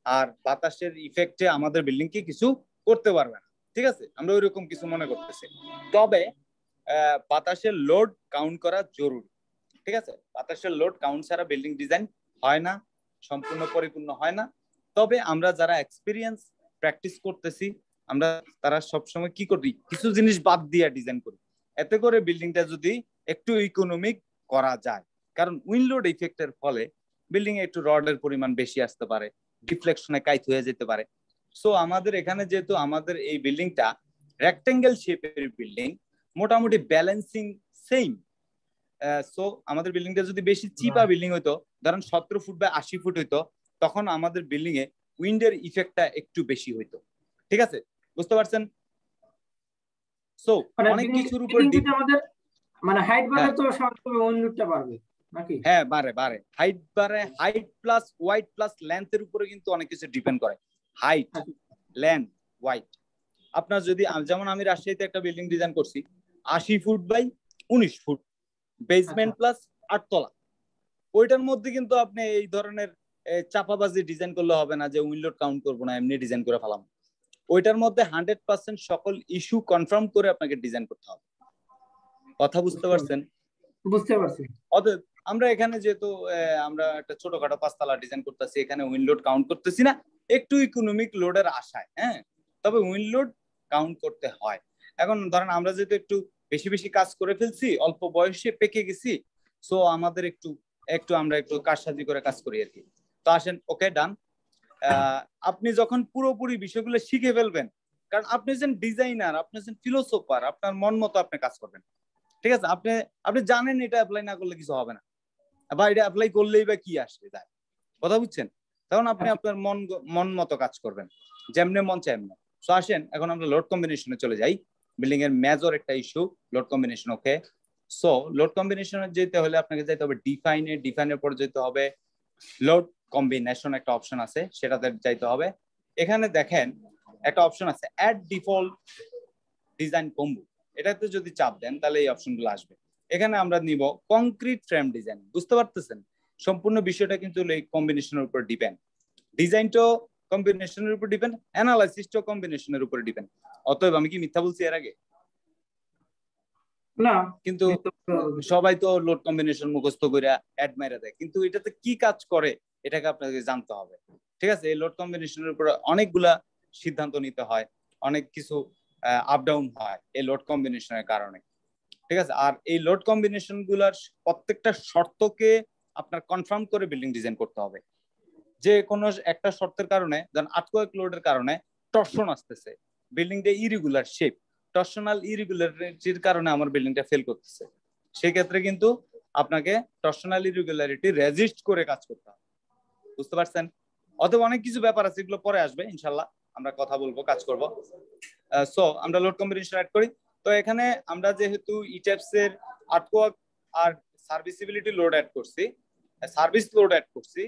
আর বাতাসের ইফেক্টে আমাদের বিল্ডিং কে কিছু করতে পারবে না, ঠিক আছে? আমরা ওইরকম কিছু মনে করতেছি। তবে বাতাসের লোড কাউন্ট করা জরুরি, ঠিক আছে? বাতাসের লোড কাউন্ট ছাড়া বিল্ডিং ডিজাইন হয় না, সম্পূর্ণ পরিপূর্ণ হয় না। তবে আমরা যারা এক্সপিরিয়েন্স প্র্যাকটিস করতেছি, আমরা তারা সবসময় কি করি, কিছু জিনিস বাদ দিয়ে ডিজাইন করি, এতে করে বিল্ডিংটা যদি একটু ইকোনমিক করা যায়। কারণ উইন্ডলোড ইফেক্টের ফলে বিল্ডিং এ একটু রডের পরিমাণ বেশি আসতে পারে, ডিফ্লেকশনে কাইট হয়ে যেতে পারে। সো আমাদের এখানে যেহেতু আমাদের এই বিল্ডিংটা রেক্টেঙ্গেল শেপের বিল্ডিং, মোটামুটি ব্যালেন্সিং সেম। সো আমাদের বিল্ডিংটা যদি বেশি চিপা বিল্ডিং হইতো, ধরেন 17 ফুট বা 80 ফুট হইতো, তখন আমাদের বিল্ডিং এ উইন্ডের ইফেক্টটা একটু বেশি হইতো, ঠিক আছে? বুঝতে পারছেন? সো মানে অনেক কিছুর উপর যদি আমাদের মানে হাইট বাড়লে হ্যাঁ তো সবসময় উইন্ডোটা বাড়বে নাকি? হ্যাঁ, বাড়ে, হাইট বাড়ে। হাইট প্লাস ওয়াইড প্লাস লেন্থের উপরে কিন্তু অনেক কিছু ডিপেন্ড করে। Height, length, wide. আপনার যদি, যেমন আমি রাজশাহীতে একটা বিল্ডিং ডিজাইন করছি, 80 foot by 19 foot, basement plus 8 তলা। ওইটার মধ্যে কিন্তু আপনি এই ধরনের চাপাবাজি ডিজাইন করলে হবে না যে উইন্ডোড কাউন্ট করবো না, এমনি ডিজাইন করে ফেলাম। ওইটার মধ্যে 100% সকল ইস্যু কনফার্ম করে আপনাকে ডিজাইন করতে হবে। কথা বুঝতে পারছেন? বুঝতে পারছি। অতএব আমরা এখানে যেহেতু আমরা একটা ছোটখাটো 5 তলা ডিজাইন করতেছি, এখানে উইন্ডোড কাউন্ট করতেছি না, একটু ইকোনমিক লোডের আশায়, হ্যাঁ, তবে উইন্ডোড কাউন্ট করতে হয়। এখন ধরেন আমরা যেহেতু একটু বেশি বেশি কাজ করে ফেলছি, অল্প বয়সে পেকে গেছি, সো আমাদের একটু আমরা একটু কারসাজি করে কাজ করি আর কি। তো আসেন, ওকে, ডান। আপনি যখন পুরোপুরি বিষয়গুলো শিখে ফেলবেন, কারণ আপনি যেন ডিজাইনার, আপনি যেন ফিলোসোফার, আপনার মন মতো আপনি কাজ করবেন, ঠিক আছে? আপনি জানেন এটা অ্যাপ্লাই না করলে কিছু হবে না, বা এটা অ্যাপ্লাই করলেই বা কি আসবে, তাই কথা বুঝছেন? তখন আপনি আপনার মন মতো কাজ করবেন, যেমনে মন চাইমনে। সো আসেন এখন আমরা লোড কম্বিনেশনে চলে যাই। বিল্ডিং এর মেজর একটা ইস্যু লোড কম্বিনেশন, ওকে? সো লোড কম্বিনেশনে যেতে হলে আপনাকে যেতে হবে ডিফাইনের পর যেতে হবে লোড কম্বিনেশন, একটা অপশন আছে, সেটাতে যাইতে হবে। এখানে দেখেন একটা অপশন আছে অ্যাড ডিফল্ট ডিজাইন কম্বো, এটাতে যদি চাপ দেন তাহলে এই অপশনগুলো আসবে। এখানে আমরা নিব কংক্রিট ফ্রেম ডিজাইন। বুঝতে পারতেছেন? সম্পূর্ণ বিষয়টা কিন্তু এই কম্বিনেশনের উপর ডিপেন্ড, ডিজাইনটাও কম্বিনেশনের উপর ডিপেন্ড, অ্যানালাইসিসটাও কম্বিনেশনের উপর ডিপেন্ড। অতএব আমি কি মিথ্যা বলছি এর আগে? না, কিন্তু সবাই তো লোড কম্বিনেশন মুখস্থ করে অ্যাড মেরে দেয়, কিন্তু এটাতে কি কাজ করে এটাকে আপনাকে জানতে হবে, ঠিক আছে? এই লোড কম্বিনেশনের উপর অনেকগুলা সিদ্ধান্ত নিতে হয়, অনেক কিছু আপ ডাউন হয় এই লোড কম্বিনেশনের কারণে, ঠিক আছে? আর এই লোড কম্বিনেশন গুলার প্রত্যেকটা শর্তকে আপনার কনফার্ম করে বিল্ডিং ডিজাইন করতে হবে। যে কোনো একটা শর্তের কারণে, যেমন আর্থকোয়েক লোডের কারণে টর্শন আসতেছে, বিল্ডিংটা ইরেগুলার শেপ, টর্শনাল ইরেগুলারিটির কারণে আমার বিল্ডিংটা ফেল করতেছে, সেই ক্ষেত্রে কিন্তু আপনাকে টর্শনাল ইরেগুলারিটি রেজিস্ট করে কাজ করতে হবে। বুঝতে পারছেন? অথবা অনেক কিছু ব্যাপার আছে, এগুলো পরে আসবে ইনশাল্লাহ, আমরা কথা বলবো, কাজ করব। সো আমরা লোড কম্বিনেশন অ্যাড করি। তো এখানে আমরা যেহেতু ইটেপস এর আর্টওয়ার্ক আর সার্ভিসিবিলিটি লোড অ্যাড করছি, সার্ভিস লোড অ্যাড করছি,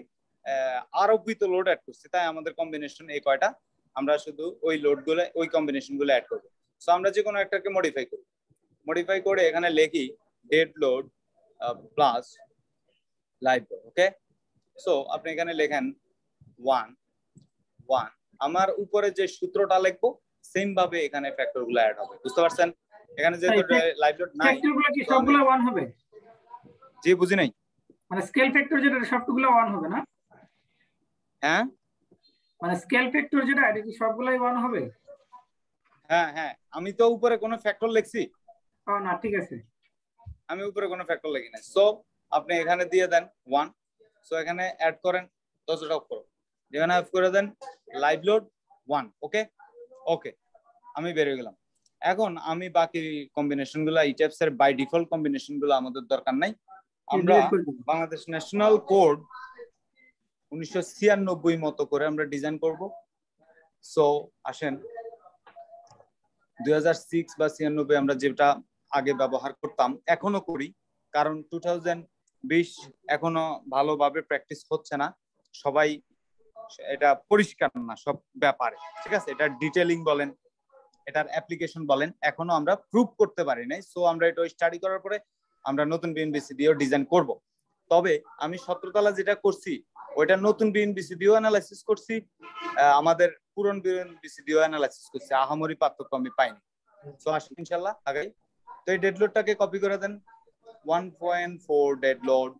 আরোপিত লোড অ্যাড করছি, তাই আমাদের কম্বিনেশন এই কয়টা, আমরা শুধু ওই লোডগুলো, ওই কম্বিনেশন গুলো অ্যাড করবো। সো আমরা যে কোনো একটাকে মডিফাই করি, মডিফাই করে এখানে লিখি dead load plus live load, okay? So আপনি এখানে লেখেন 1 1, আমার উপরে যে সূত্রটা লিখবো সেম ভাবে এখানে ফ্যাক্টর গুলো অ্যাড হবে। বুঝতে পারছেন? এখানে যেহেতু লাইভ লোড নাই, ফ্যাক্টরগুলো কি সবগুলো 1 হবে? জি, বুঝি নাই। মানে স্কেল ফ্যাক্টর যেটা সবগুলো 1 হবে না? হ্যাঁ, মানে স্কেল ফ্যাক্টর যেটা, এটা কি সবগুলাই 1 হবে? হ্যাঁ হ্যাঁ, আমি তো উপরে কোনো ফ্যাক্টর লিখছি? ও না, ঠিক আছে, আমি উপরে কোনো ফ্যাক্টর লিখি না। সো আপনি এখানে দিয়ে দেন 1। সো এখানে অ্যাড করেন, দশটা অফ করো, যেখানে অফ করে দেন লাইভ লোড 1, ওকে? ওকে, আমি বেরিয়ে গেলাম। এখন আমি বাকি কম্বিনেশন গুলো, ইটেপস এর বাই ডিফল্ট কম্বিনেশন গুলো আমাদের দরকার নাই, আমরা বাংলাদেশ ন্যাশনাল কোড 1996 মতো করে আমরা ডিজাইন করব। সো আসেন 2006 বা 96 আমরা যেটা আগে ব্যবহার করতাম এখনো করি, কারণ 2020 এখনো ভালোভাবে প্র্যাকটিস হচ্ছে না, সবাই এটা পরিষ্কার না সব ব্যাপারে, ঠিক আছে? এটা ডিটেইলিং বলেন, এটার অ্যাপ্লিকেশন বলেন, এখনো আমরা প্রুভ করতে পারি নাই। সো আমরা এটা স্টাডি করার পরে আমরা নতুন বিএনবিসি দিয়েও ডিজাইন করব। তবে আমি 17 তলা যেটা করছি ওইটা নতুন বিএনবিসি দিয়েও অ্যানালাইসিস করছি, আমাদের পুরন বিএনবিসি দিয়েও অ্যানালাইসিস করছি, আহামরি পার্থক্য আমি পাইনি। সো আসুন ইনশাআল্লাহ আগাই। তো এই ডেড লোডটাকে কপি করে দেন, 1.4 ডেড লোড,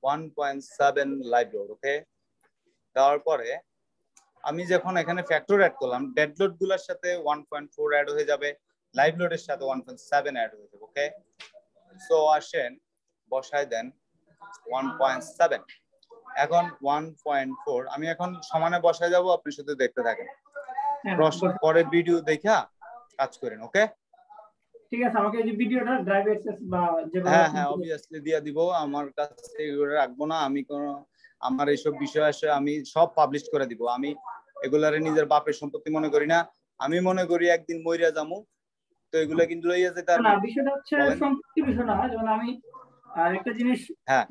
1.7 লাইভ লোড, ওকে? দেওয়ার পরে আমি যখন এখানে ফ্যাক্টর অ্যাড করলাম, ডেড লোড গুলোর সাথে 1.4 অ্যাড হয়ে যাবে, লাইভ লোডের সাথে 1.7 অ্যাড হয়ে যাবে, ওকে? সো আসেন বসায় দেন 1.7। এখন 1.4 আমি এখন সমানে বসায় যাব, আপনি শুধু দেখতে থাকেন, পরে ভিডিও দেখা কাজ করেন, ওকে? ঠিক আছে, আমাকে এই যে ভিডিওটা ড্রাইভ অ্যাক্সেস বা যেভাবে, হ্যাঁ হ্যাঁ, অবভিয়াসলি দিয়ে দিব, আমার কাছে এগুলো রাখবো না আমি, কোন আমার এইসব বিষয় আসে আমি সব পাবলিশ করে দিব। আমি এগুলারে নিজের বাপের সম্পত্তি মনে করি না, আমি মনে করি একদিন মইরা যামু, তো এগুলা কিন্তু লইয়া যেতে না, বিষয়টা হচ্ছে সম্পত্তি বিষয় না, যেমন আমি একটা জিনিস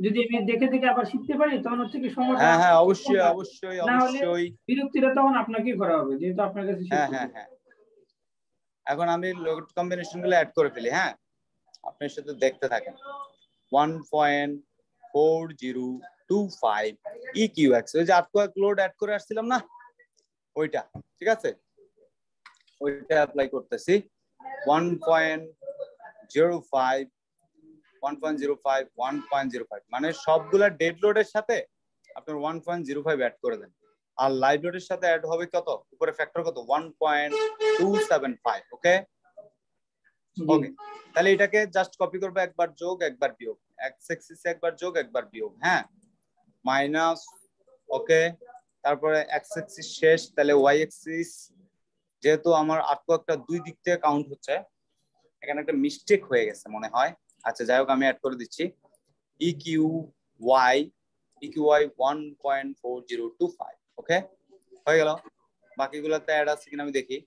যদি আমি দেখে দেখে আবার শিখতে পারি তখন হচ্ছে কি সময়টা, হ্যাঁ হ্যাঁ, অবশ্যই অবশ্যই অবশ্যই, বিরক্তিটা তখন আপনাকেই করা হবে যেহেতু আপনার কাছে। হ্যাঁ হ্যাঁ হ্যাঁ, এখন আমি লোড কম্বিনেশন গুলো অ্যাড করে ফেলি। হ্যাঁ, আপনি শুধু দেখতে থাকেন 1.4025 EQX, ওই যে আর্থকোয়েক লোড অ্যাড করে আসছিলাম না ওইটা, ঠিক আছে, ওইটা অ্যাপ্লাই করতেছি 1.05 1.05 মানে সবগুলা ডেড লোডের সাথে আপনার 1.05 অ্যাড করে দেন, আর লাইভ লোডের সাথে অ্যাড হবে কত, উপরে ফ্যাক্টর কত 1.275। ওকে ওকে, তাহলে এটাকে জাস্ট কপি করবো, একবার যোগ একবার বিয়োগ, এক্স এক্সিস একবার যোগ একবার বিয়োগ, হ্যাঁ, মাইনাস, ওকে, তারপরে এক্স এক্সিস শেষ, তাহলে ওয়াই এক্সিস, যেহেতু আমার আর্টওয়ার্কটা দুই দিক থেকে কাউন্ট হচ্ছে, এখানে একটা মিস্টেক হয়ে গেছে মনে হয়, আচ্ছা যাই হোক আমি অ্যাড করে দিচ্ছি EQY 1.4025। ওকে হয়ে গেল, বাকিগুলোতে অ্যাড আছে কিনা আমি দেখি,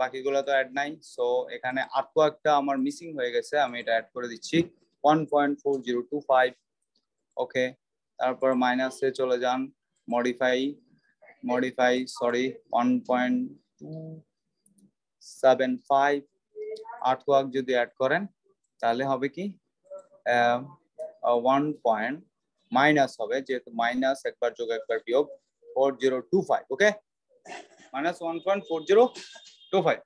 বাকিগুলো তো অ্যাড নাই, সো এখানে আর্টওয়ার্কটা আমার মিসিং হয়ে গেছে, আমি এটা অ্যাড করে দিচ্ছি 1.4025। ওকে, তারপর মাইনাসে চলে যান, মডিফাই সরি 1.275 আর্টওয়ার্ক যদি অ্যাড করেন তাহলে হবে কি 1 পয়েন্ট মাইনাস হবে, যেহেতু মাইনাস একবার যোগ একবার বিয়োগ 4025। ওকে, মাইনাস 1.4025।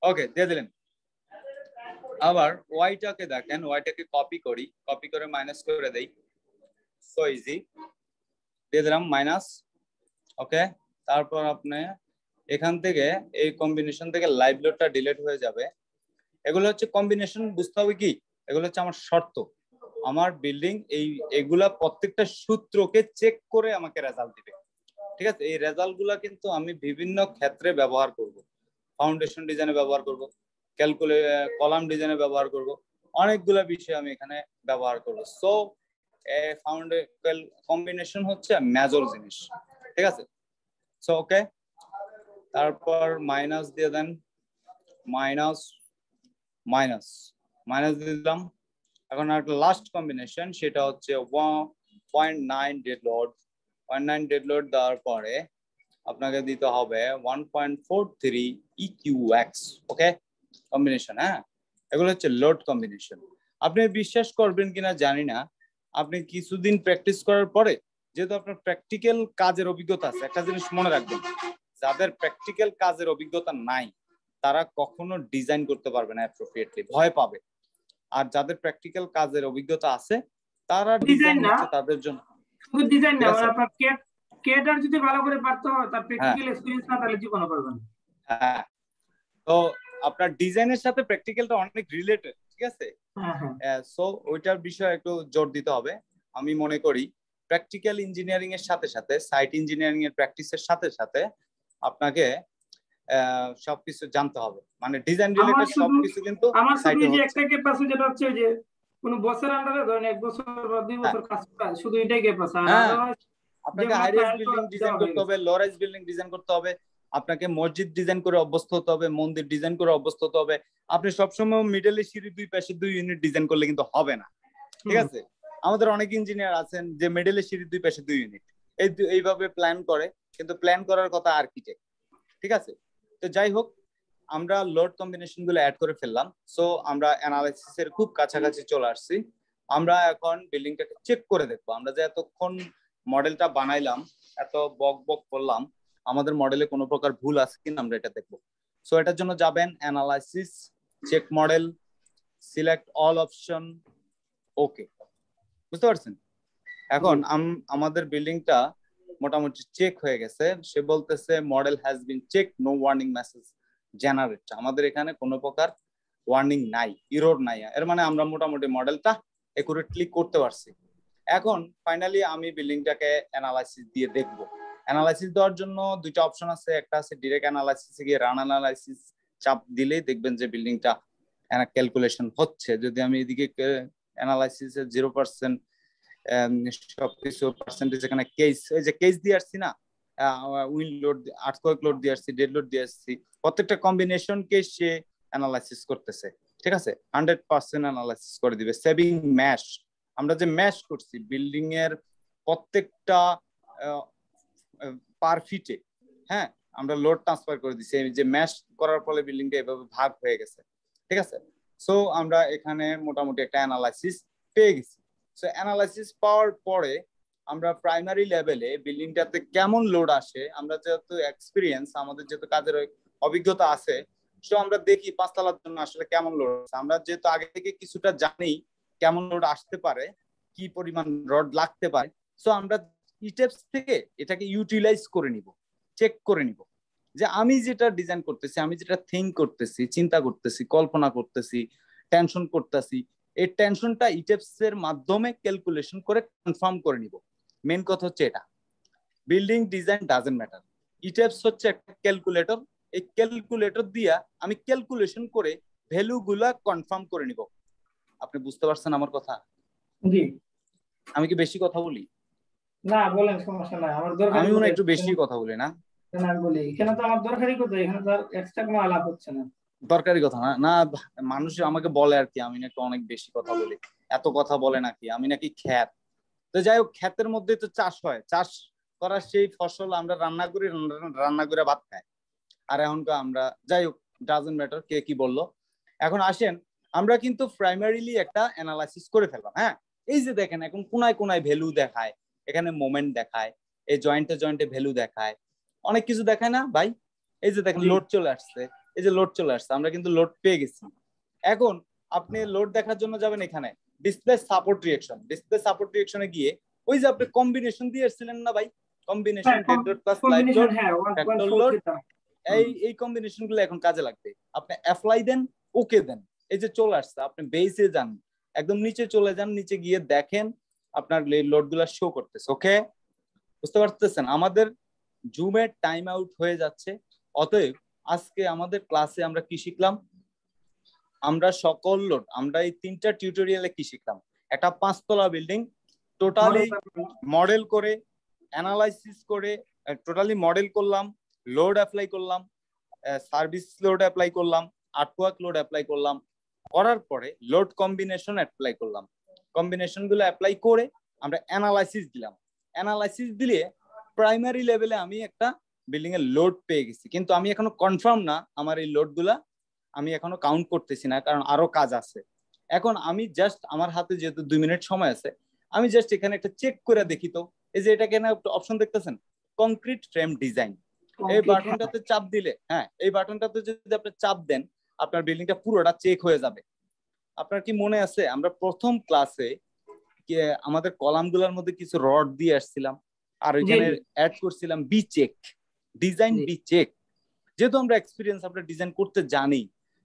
ওকে দিয়ে দিলেন। আবার ওয়াইটাকে দেখেন, ওয়াইটাকে কপি করি, কপি করে মাইনাস করে দেই, সো ইজি, দিয়ে দিলাম মাইনাস। ওকে, তারপর আপনি এখান থেকে এই কম্বিনেশন থেকে লাইভ লোডটা ডিলিট হয়ে যাবে। এগুলো হচ্ছে কম্বিনেশন, বুঝতে হবে কি, এগুলো হচ্ছে আমার শর্ত, আমার বিল্ডিং এগুলা প্রত্যেকটা সূত্রকে চেক করে আমাকে রেজাল্ট দিবে, ঠিক আছে। এই রেজাল্ট গুলা কিন্তু আমি বিভিন্ন ক্ষেত্রে ব্যবহার করব, ফাউন্ডেশন ডিজাইনে ব্যবহার করব, কলাম ডিজাইনে ব্যবহার করব, অনেকগুলা বিষয় আমি এখানে ব্যবহার করব। সো কম্বিনেশন হচ্ছে মেজর জিনিস, ঠিক আছে। সো ওকে, তারপর মাইনাস দিয়ে দেন, মাইনাস মাইনাস মাইনাস দিলাম। এখন একটা লাস্ট কম্বিনেশন, সেটা হচ্ছে 0.9 ডেড লোড, 0.9 ডেড লোড দেওয়ার পরে আপনাকে দিতে হবে 1.43 EQX। ওকে, কম্বিনেশন, হ্যাঁ, এগুলো হচ্ছে লোড কম্বিনেশন। আপনি বিশ্বাস করবেন কিনা জানি না, আপনি কিছুদিন প্র্যাকটিস করার পরে, যেহেতু আপনার প্র্যাকটিক্যাল কাজের অভিজ্ঞতা আছে, একটা জিনিস মনে রাখবেন, যাদের প্র্যাকটিক্যাল কাজের অভিজ্ঞতা নাই তারা কখনো ডিজাইন করতে পারবে না অ্যাপ্রোপ্রিয়েটলি, ভয় পাবে। আর যাদের প্র্যাকটিক্যাল কাজের অভিজ্ঞতা আছে তারা ডিজাইন হচ্ছে তাদের জন্য, শুধু ডিজাইন না, মানে আপনার কেটার যদি ভালো করে পারতে হয়, তার প্র্যাকটিক্যাল এক্সপেরিয়েন্স না তাহলে জীবনে পারবেন। হ্যাঁ, তো আপনার ডিজাইনের সাথে প্র্যাকটিক্যালটা অনেক রিলেটেড, ঠিক আছে। সো ওইটার বিষয়ে একটু জোর দিতে হবে। আমি মনে করি প্র্যাকটিক্যাল ইঞ্জিনিয়ারিং এর সাথে সাথে, সাইট ইঞ্জিনিয়ারিং এর প্র্যাকটিসের সাথে সাথে আপনাকে সবকিছু জানতে হবে, মানে ডিজাইন রিলেটেড সবকিছু কিন্তু আমার শুধু যে একটা গ্যাপ আছে, যেটা হচ্ছে যে কোন বসের আন্ডারে ধরেন 1 বছর বা 2 বছর কাজ করা, শুধু এটাই গ্যাপ আছে। আর আপনাকে হাই রাইজ বিল্ডিং ডিজাইন করতে হবে, লো রাইজ বিল্ডিং ডিজাইন করতে হবে, আপনাকে মসজিদ ডিজাইন করে অভ্যস্ত হতে হবে, মন্দির ডিজাইন করে অভ্যস্ত হতে হবে। আপনি সবসময় মিডলে সিঁড়ি দুই পাশে 2 ইউনিট ডিজাইন করলে কিন্তু হবে না, ঠিক আছে। আমাদের অনেক ইঞ্জিনিয়ার আছেন যে মিডলে সিঁড়ি 2 পাশে 2 ইউনিট এইভাবে প্ল্যান করে, কিন্তু প্ল্যান করার কথা আর্কিটেক্ট, ঠিক আছে। তো যাই হোক, আমরা লোড কম্বিনেশন গুলো অ্যাড করে ফেললাম, সো আমরা অ্যানালাইসিস এর খুব কাছাকাছি চলে আসছি। আমরা এখন বিল্ডিংটাকে চেক করে দেখবো, আমরা যে এতক্ষণ মডেলটা বানাইলাম, এত বক বক করলাম, আমাদের মডেলে কোনো প্রকার ভুল আছে কিনা আমরা এটা দেখবো। সো এটার জন্য যাবেন analysis, check model, select all option, okay, বুঝতে পারছেন। এখন আমাদের বিল্ডিংটা মোটামুটি চেক হয়ে গেছে, সে বলতেছে model has been check, no warning message generate. আমাদের এখানে কোনো প্রকার ওয়ার্নিং নাই, ইরর নাই, এর মানে আমরা মোটামুটি মডেলটা একুরেটলি করতে পারছি। এখন ফাইনালি আমি বিল্ডিংটাকে অ্যানালাইসিস দিয়ে দেখব। অ্যানালাইসিস দেওয়ার জন্য দুইটা অপশন আছে, একটা আছে ডিরেক্ট অ্যানালাইসিসে গিয়ে রান অ্যানালাইসিস চাপ দিলেই দেখবেন যে বিল্ডিংটা ক্যালকুলেশন হচ্ছে। যদি আমি এদিকে অ্যানালাইসিসের 0% সবকিছু পার্সেন্টেজ, এখানে কেস, এই যে কেস দিয়ে আসছি না, উইন্ড লোড, আর্থকোয়েক লোড দিয়ে আসছি, ডেড লোড দিয়ে আসছি, প্রত্যেকটা কম্বিনেশন কেস সে অ্যানালাইসিস করতেছে, ঠিক আছে। 100% অ্যানালাইসিস করে দিবে। সেভিং ম্যাশ, আমরা যে ম্যাশ করছি বিল্ডিং এর প্রত্যেকটা পার ফিটে, হ্যাঁ, আমরা লোড ট্রান্সফার করে দিচ্ছি, যে ম্যাশ করার ফলে বিল্ডিংটা এভাবে ভাগ হয়ে গেছে, ঠিক আছে। সো আমরা এখানে মোটামুটি একটা অ্যানালাইসিস পেয়ে গেছি। সো অ্যানালাইসিস পাওয়ার পরে আমরা প্রাইমারি লেভেলে বিল্ডিংটাতে কেমন লোড আসে, আমরা যেহেতু এক্সপিরিয়েন্স, আমাদের যেহেতু কাজের অভিজ্ঞতা আছে, সো আমরা দেখি পাঁচতলার জন্য আসলে কেমন লোড আছে। আমরা যেহেতু আগে থেকে কিছুটা জানি কেমন লোড আসতে পারে, কি পরিমাণ রড লাগতে পারে, সো আমরা ইটেপস থেকে এটাকে ইউটিলাইজ করে নিব, চেক করে নিব যে আমি যেটা ডিজাইন করতেছি, আমি যেটা থিঙ্ক করতেছি, চিন্তা করতেছি, কল্পনা করতেছি, টেনশন করতেছি, এই টেনশনটা ইটেপস এর মাধ্যমে ক্যালকুলেশন করে কনফার্ম করে নিব। মেন কথা হচ্ছে এটা, বিল্ডিং ডিজাইন ডাজন্ট ম্যাটার, ইটেপস হচ্ছে একটা ক্যালকুলেটর। এই ক্যালকুলেটর দিয়া আমি ক্যালকুলেশন করে ভ্যালু গুলা কনফার্ম করে নিব। আপনি বুঝতে পারছেন আমার কথা? জি। আমি কি বেশি কথা বলি? না বলেন, সমস্যা নাই, আমার দরকার। আমি মনে একটু বেশি কথা বলি না? না বলি, এখানে তো আমার দরকারি কথা, এখানে তো এক্সট্রা কোনো আলাপ হচ্ছে না। দরকারি কথা না? না, মানুষ আমাকে বলে আর কি আমি নাকি অনেক বেশি কথা বলি, এত কথা বলে নাকি, আমি নাকি খ্যাত। তো যাই হোক, ক্ষেতের মধ্যে তো চাষ হয়, চাষ করার সেই ফসল আমরা রান্না করি, রান্না করে ভাত খাই। আর এখনকার আমরা, যাই হোক, ডাজন্ট ম্যাটার কে কি বললো। এখন আসেন, আমরা কিন্তু প্রাইমারিলি একটা অ্যানালাইসিস করে ফেললাম। হ্যাঁ, এই যে দেখেন এখন কোনায় কোনায় ভ্যালু দেখায়, এখানে মোমেন্ট দেখায়, এই জয়েন্টে জয়েন্টে ভ্যালু দেখায়, অনেক কিছু দেখায় না ভাই? এই যে দেখেন লোড চলে আসছে, এই যে লোড চলে আসছে, আমরা কিন্তু লোড পেয়ে গেছি। এখন আপনি লোড দেখার জন্য যাবেন এখানে display support reaction, display support রিঅ্যাকশনে গিয়ে ওই যে আপনি কম্বিনেশন দিয়ে এসেছিলেন না ভাই, combination dead load plus live load factor load, এই কম্বিনেশন গুলো এখন কাজে লাগবে। আপনি অ্যাপ্লাই দেন, ওকে দেন, এই যে চলে আসছে, আপনি বেসে যান, একদম নিচে চলে যান, নিচে গিয়ে দেখেন আপনার লোড গুলা শো করতেছে। ওকে, বুঝতে পারতেছেন? আমাদের জুমের টাইম আউট হয়ে যাচ্ছে। অতএব আজকে আমাদের ক্লাসে আমরা কি শিখলাম? আমরা সকল লোড, আমরা এই 3টা টিউটোরিয়ালে কি শিখলাম? একটা 5তলা বিল্ডিং টোটালি মডেল করে, অ্যানালাইসিস করে, টোটালি মডেল করলাম, লোড অ্যাপ্লাই করলাম, সার্ভিস লোড অ্যাপ্লাই করলাম, আর্টওয়ার্ক লোড অ্যাপ্লাই করলাম, করার পরে লোড কম্বিনেশন অ্যাপ্লাই করলাম। কম্বিনেশন গুলো অ্যাপ্লাই করে আমরা অ্যানালাইসিস দিলাম। অ্যানালাইসিস দিলে প্রাইমারি লেভেলে আমি একটা বিল্ডিং এর লোড পেয়ে গেছি, কিন্তু আমি এখনো কনফার্ম না আমার এই লোড গুলা, আমি এখনো কাউন্ট করতেছি না, কারণ আরো কাজ আছে। এখন আমি জাস্ট, আমার হাতে যেহেতু 2 মিনিট সময় আছে, আমি জাস্ট এখানে একটা চেক করে দেখি তো। এই যে এটা কেন অপশন দেখতেছেন, কংক্রিট ফ্রেম ডিজাইন, এই বাটনটাতে চাপ দিলে, হ্যাঁ, এই বাটনটাতে যদি আপনি চাপ দেন, আপনার বিল্ডিংটা পুরোটা চেক হয়ে যাবে। আপনার কি মনে আছে আমরা প্রথম ক্লাসে আমাদের কলামগুলোর মধ্যে কিছু রড দিয়ে আসছিলাম, আর ওইখানে অ্যাড করছিলাম B check, design B check. যেহেতু আমরা এক্সপিরিয়েন্স, আমরা ডিজাইন করতে জানি,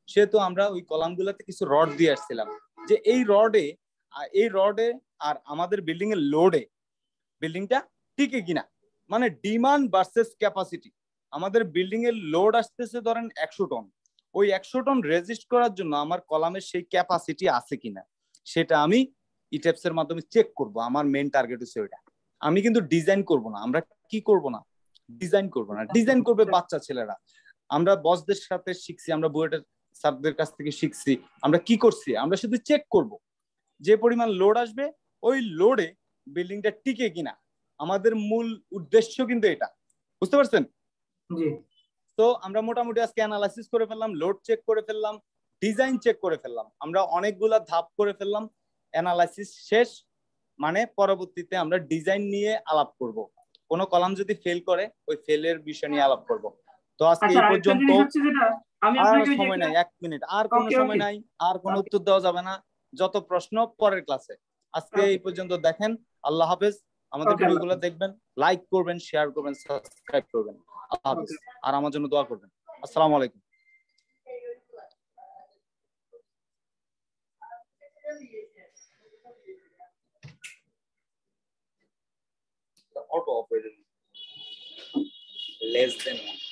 সেহেতু আমরা ওই কলামগুলোতে কিছু রড দিয়ে আসছিলাম যে এই রডে আর আমাদের বিল্ডিং এর লোডে বিল্ডিংটা টিকে কিনা, মানে ডিমান্ড ভার্সেস ক্যাপাসিটি। আমাদের বিল্ডিং এর লোড আসতেছে ধরেন 100 টন, ওই 100 টন রেজিস্ট করার জন্য আমার কলামের সেই ক্যাপাসিটি আছে কিনা, সেটা আমি ইটেপস এর মাধ্যমে চেক করব। আমার মেইন টার্গেট হচ্ছে ওইটা। আমি কিন্তু ডিজাইন করব না, আমরা কি করব না, ডিজাইন করব না, ডিজাইন করবে বাচ্চা ছেলেরা। আমরা বসদের সাথে শিখছি, আমরা বুয়েটের স্যারদের কাছ থেকে শিখছি, আমরা কি করছি, আমরা শুধু চেক করব যে পরিমাণ লোড আসবে ওই লোডে বিল্ডিংটা টিকে কিনা। আমাদের মূল উদ্দেশ্য কিন্তু এটা, বুঝতে পারছেন? জি। তো আমরা মোটামুটি আজকে অ্যানালাইসিস করে ফেললাম, লোড চেক করে ফেললাম, ডিজাইন চেক করে ফেললাম, আমরা অনেকগুলা ধাপ করে ফেললাম। অ্যানালাইসিস শেষ, মানে পরবর্তীতে আমরা ডিজাইন নিয়ে আলাপ করব। কোন কলাম যদি ফেল করে ওই ফেলের বিষয় নিয়ে আলাপ করব। তো আজকে এই পর্যন্ত। আর সময় নাই, 1 মিনিট, আর কোনো সময় নাই, আর কোনো উত্তর দেওয়া যাবে না, যত প্রশ্ন পরের ক্লাসে। আজকে এই পর্যন্ত দেখেন, আল্লাহ হাফেজ। আমাদের ভিডিওগুলো দেখবেন, লাইক করবেন, শেয়ার করবেন, সাবস্ক্রাইব করবেন। আল্লাহ হাফেজ, আর আমার জন্য দোয়া করবেন। আসসালামু আলাইকুম। Auto operated less than 1.